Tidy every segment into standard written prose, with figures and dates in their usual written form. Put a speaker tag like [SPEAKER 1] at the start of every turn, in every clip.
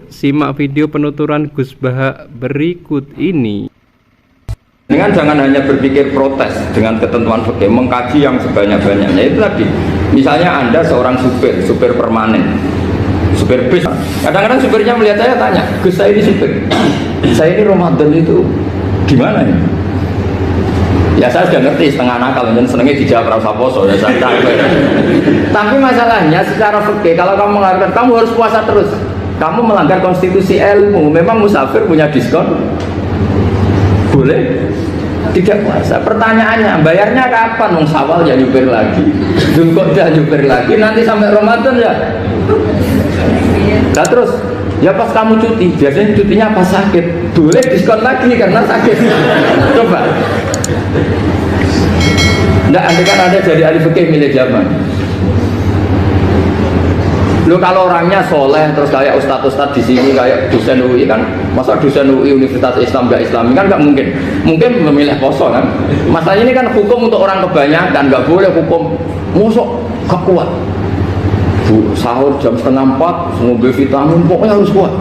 [SPEAKER 1] simak video penuturan Gus Baha berikut ini.
[SPEAKER 2] Dengan jangan hanya berpikir protes dengan ketentuan fikih, mengkaji yang sebanyak-banyaknya. Itu tadi, misalnya Anda seorang supir permanen, supir bis. Kadang-kadang supirnya melihat saya tanya, Gus, saya ini supir, saya ini Ramadan itu gimana ya? Ya saya sudah ngerti setengah nakal, dan senengnya dijawab rasa poso ya saya tahu. Tapi masalahnya secara fikih, kalau kamu mengatakan kamu harus puasa terus, kamu melanggar konstitusi ilmu. Memang musafir punya diskon? Boleh tidak puasa. Pertanyaannya, bayarnya kapan? Wong Syawal ya nyupir lagi, Dzulqa'dah nyupir lagi, nanti sampai Ramadan ya. Nah terus, ya pas kamu cuti, biasanya cutinya pas sakit, boleh diskon lagi karena sakit. Coba. Nggak, andai kan ada jadi ahli fikih milih zaman. Lo kalau orangnya soleh terus kayak ustadz di sini kayak dosen UI kan, masa dosen UI Universitas Islam nggak Islami kan nggak mungkin. Mungkin memilih poso kan. Masalah ini kan hukum untuk orang kebanyakan, nggak boleh hukum musuh gak kuat. Bu, sahur jam 3:30 ngombe vitamin pokoknya harus kuat.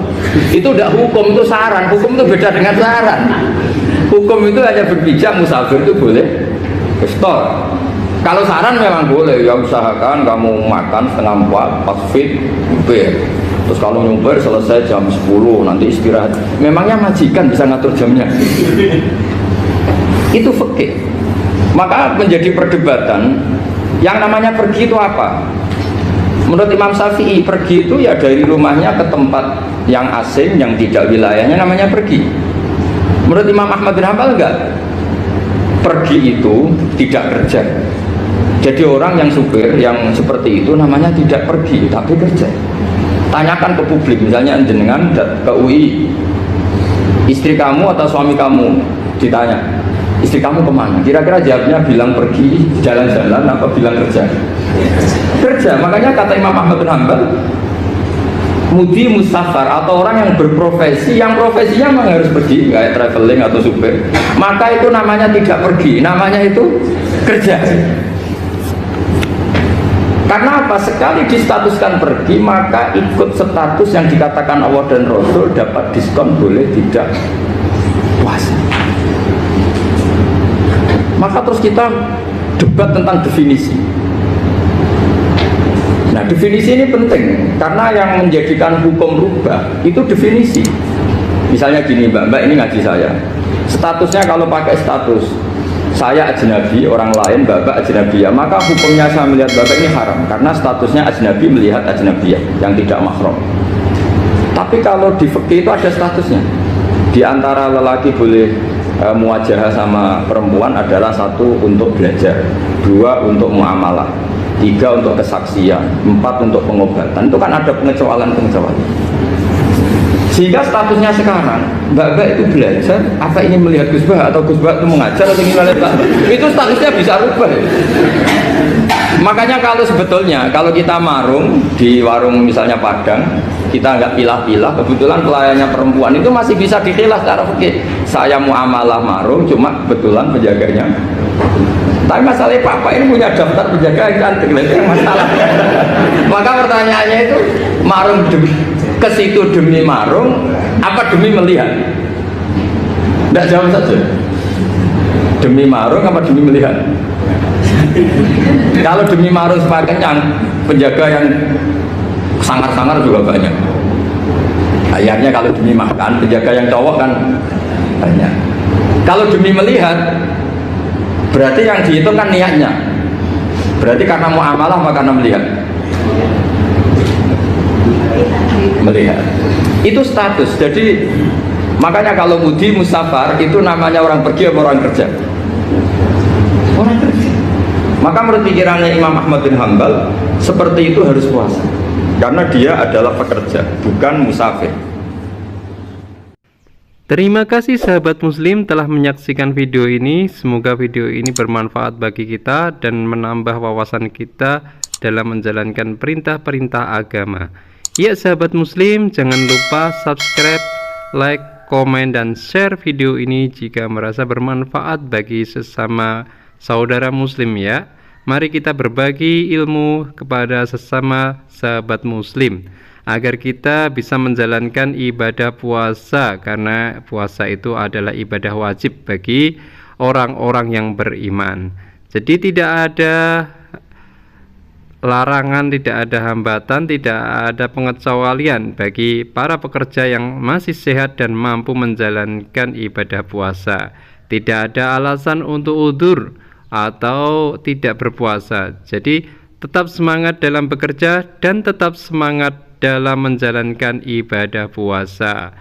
[SPEAKER 2] Itu udah hukum, itu saran. Hukum itu beda dengan saran. Hukum itu hanya berpijak musafir itu boleh store. Kalau saran memang boleh, ya usahakan kamu makan 3:30 pas fit nyupir. Terus kalau nyupir selesai jam 10 nanti istirahat. Memangnya majikan bisa ngatur jamnya? Itu fikih. Maka menjadi perdebatan yang namanya pergi itu apa? Menurut Imam Syafi'i, pergi itu ya dari rumahnya ke tempat yang asing, yang tidak wilayahnya, namanya pergi. Menurut Imam Ahmad bin Hanbal enggak. Pergi itu tidak kerja. Jadi orang yang supir yang seperti itu namanya tidak pergi tapi kerja. Tanyakan ke publik, misalnya jenengan ke UI, istri kamu atau suami kamu ditanya, istri kamu kemana? Kira-kira jawabnya bilang pergi jalan-jalan apa bilang kerja? Kerja. Makanya kata Imam Ahmad bin Hanbal, mudi musafar atau orang yang berprofesi, yang profesinya memang harus pergi kayak traveling atau supir, maka itu namanya tidak pergi, namanya itu kerja. Karena apa? Sekali distatuskan pergi, maka ikut status yang dikatakan Allah dan Rasul, dapat diskon, boleh tidak puasa. Maka terus kita debat tentang definisi. Nah, definisi ini penting karena yang menjadikan hukum rubah itu definisi. Misalnya gini, Mbak ini ngaji saya. Statusnya kalau pakai status saya ajnabi, orang lain Bapak ajnabiyah, maka hukumnya saya melihat Bapak ini haram karena statusnya ajnabi melihat ajnabiyah yang tidak mahram. Tapi kalau di fikih itu ada statusnya. Di antara lelaki boleh muwajahah sama perempuan adalah 1 untuk belajar, 2 untuk muamalah, 3 untuk kesaksian, 4 untuk pengobatan. Itu kan ada pengecualian. Sehingga statusnya sekarang, Mbak itu belajar, apa ini melihat Gus Bah atau Gus Bah itu mengajar atau gimana Mbak? Itu statusnya bisa rubah. Makanya kalau sebetulnya kalau kita marung di warung misalnya Padang, kita nggak pilah-pilah, kebetulan pelayannya perempuan itu masih bisa dikhilaf secara fikih. Saya muamalah marung, cuma kebetulan penjaganya. Tapi masalahnya Papa ini punya daftar penjaga yang cantik, itu masalah. Maka pertanyaannya itu marung ke situ demi marung apa demi melihat? Tidak, jawab saja. Demi marung apa demi melihat? Kalau demi marung supaya kenyang, penjaga yang sangar-sangar juga banyak. Akhirnya kalau demi makan, penjaga yang cowok kan banyak. Kalau demi melihat, berarti yang dihitung kan niatnya. Berarti karena muamalah apa karena melihat? Melihat. Itu status. Jadi makanya kalau mudi musafar itu namanya orang pergi atau orang kerja? Orang kerja. Maka menurut pikirannya Imam Ahmad bin Hanbal seperti itu harus puasa karena dia adalah pekerja, bukan musafir.
[SPEAKER 1] Terima kasih sahabat muslim telah menyaksikan video ini. Semoga video ini bermanfaat bagi kita dan menambah wawasan kita dalam menjalankan perintah-perintah agama. Ya sahabat muslim, jangan lupa subscribe, like, komen, dan share video ini jika merasa bermanfaat bagi sesama saudara muslim ya. Mari kita berbagi ilmu kepada sesama sahabat muslim. agar kita bisa menjalankan ibadah puasa, karena puasa itu adalah ibadah wajib bagi orang-orang yang beriman. Jadi tidak ada larangan, tidak ada hambatan, tidak ada pengecualian bagi para pekerja yang masih sehat dan mampu menjalankan ibadah puasa. Tidak ada alasan untuk udzur atau tidak berpuasa. Jadi tetap semangat dalam bekerja dan tetap semangat dalam menjalankan ibadah puasa.